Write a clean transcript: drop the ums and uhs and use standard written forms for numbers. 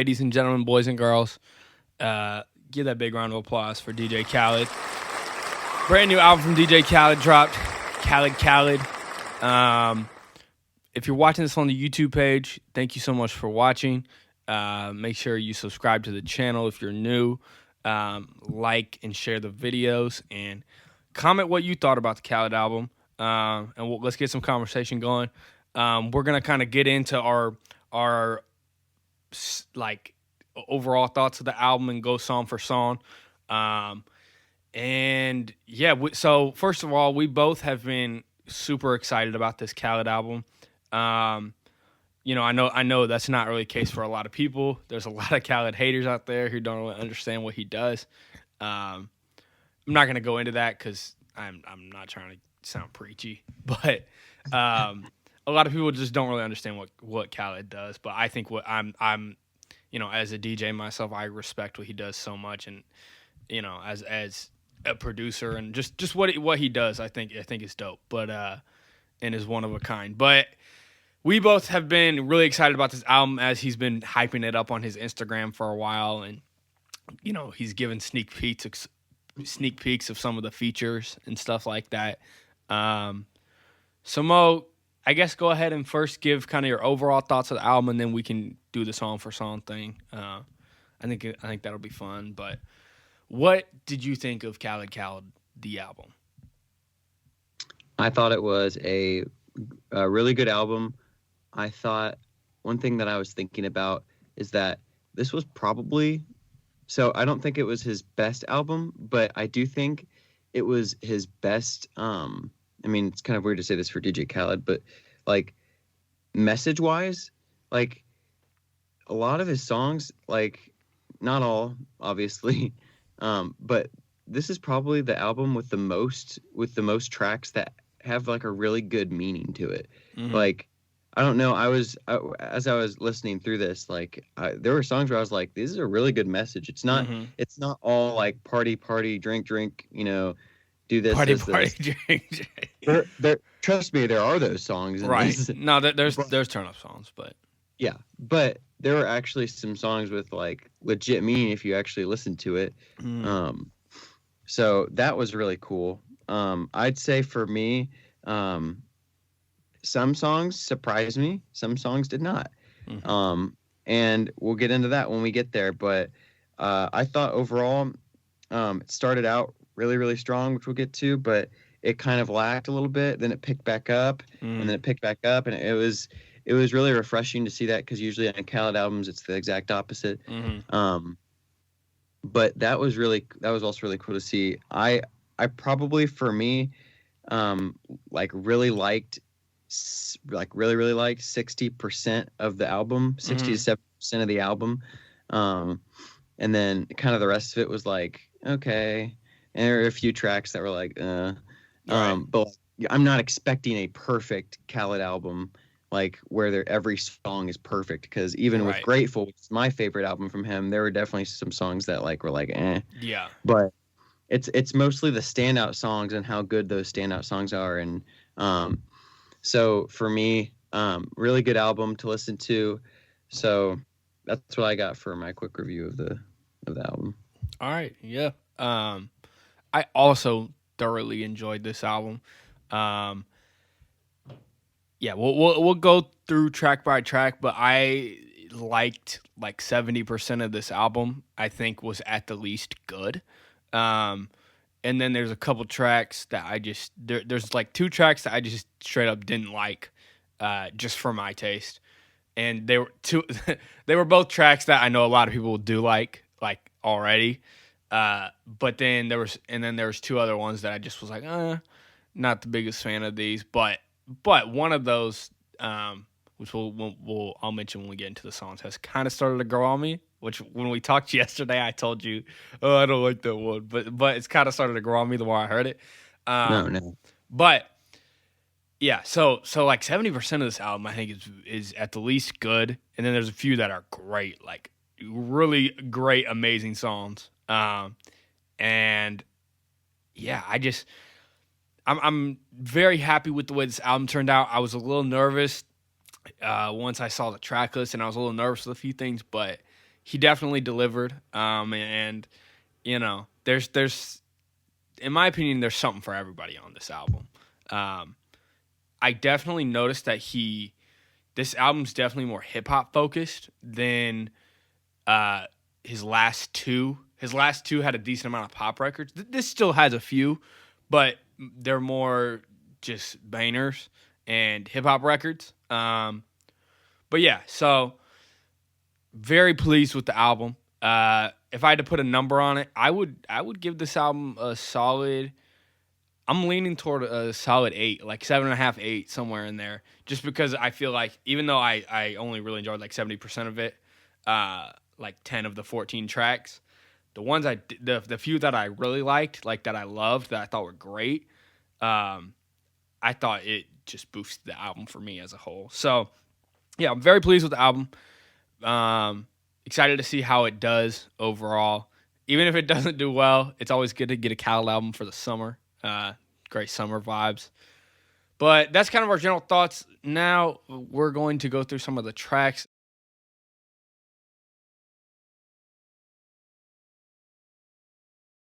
ladies and gentlemen, boys and girls, give that big round of applause for DJ Khaled. Brand new album from DJ Khaled dropped. KHALED. If you're watching this on the YouTube page, thank you so much for watching. Make sure you subscribe to the channel if you're new. Like and share the videos and comment what you thought about the Khaled album. Let's get some conversation going. We're gonna kind of get into our like overall thoughts of the album and go song for song. So first of all, we both have been super excited about this Khaled album. I know that's not really the case for a lot of people. There's a lot of Khaled haters out there who don't really understand what he does. I'm not gonna go into that because I'm not trying to sound preachy, but a lot of people just don't really understand what Khaled does. But I think what I'm as a DJ myself, I respect what he does so much, and as a producer and just what he does, I think is dope. But and is one of a kind. But we both have been really excited about this album as he's been hyping it up on his Instagram for a while, and he's given sneak peeks of some of the features and stuff like that. So Mo, I guess go ahead and first give kind of your overall thoughts of the album, and then we can do the song for song thing. I think that'll be fun. But what did you think of KHALED, the album? I thought it was a really good album. I thought one thing that I was thinking about is that this was probably, so I don't think it was his best album, but I do think it was his best. I mean, it's kind of weird to say this for DJ Khaled, but like message wise, like a lot of his songs, like not all, obviously, but this is probably the album with the most tracks that have like a really good meaning to it. Mm-hmm. Like, I don't know. As I was listening through this, like there were songs where I was like, "This is a really good message." It's not. Mm-hmm. It's not all like party, drink, do this, party, this. drink. There, trust me, there are those songs. Right. No, there's turn up songs, but yeah, but there are actually some songs with like legit meaning if you actually listen to it. Mm. So that was really cool. I'd say for me, some songs surprised me, some songs did not. Mm-hmm. And we'll get into that when we get there. But I thought overall, it started out really, really strong, which we'll get to, but it kind of lacked a little bit. Then it picked back up, and then it picked back up, and it was really refreshing to see that, because usually on Khaled albums it's the exact opposite. Mm-hmm. But that was also really cool to see. I probably, for me, really liked 60% of the album, 60 to 70% of the album, and then kind of the rest of it was like okay, and there were a few tracks that were like right. But I'm not expecting a perfect Khaled album, like where every song is perfect, because even with Grateful, which is my favorite album from him, there were definitely some songs that like were like yeah, but it's mostly the standout songs and how good those standout songs are. And so for me, really good album to listen to. So that's what I got for my quick review of the album. All right, yeah. I also thoroughly enjoyed this album. Yeah, we'll go through track by track, but I liked like 70% of this album. I think was at the least good. And then there's a couple tracks that there's like two tracks that I just straight up didn't like, just for my taste. And they were both tracks that I know a lot of people do like already. But then there was two other ones that I just was like, not the biggest fan of these, but one of those, which I'll mention when we get into the songs, has kind of started to grow on me. Which when we talked yesterday, I told you, I don't like that one, but it's kind of started to grow on me the more I heard it. No. But yeah, so like 70% of this album I think is at the least good, and then there's a few that are great, like really great, amazing songs. And yeah, I'm very happy with the way this album turned out. I was a little nervous once I saw the track list, and I was a little nervous with a few things, but he definitely delivered. And there's in my opinion, there's something for everybody on this album. I definitely noticed that this album's definitely more hip hop focused than his last two. His last two had a decent amount of pop records. This still has a few, but they're more just bangers and hip hop records. But yeah, so very pleased with the album. If I had to put a number on it, I would give this album a solid. I'm leaning toward a solid 8, like 7.5, 8, somewhere in there. Just because I feel like even though I only really enjoyed like 70% of it, like 10 of the 14 tracks, the few that I really liked, like that I loved, that I thought were great, I thought it just boosted the album for me as a whole. So yeah, I'm very pleased with the album. Excited to see how it does overall. Even if it doesn't do well, it's always good to get a KHALED album for the summer. Great summer vibes. But that's kind of our general thoughts. Now we're going to go through some of the tracks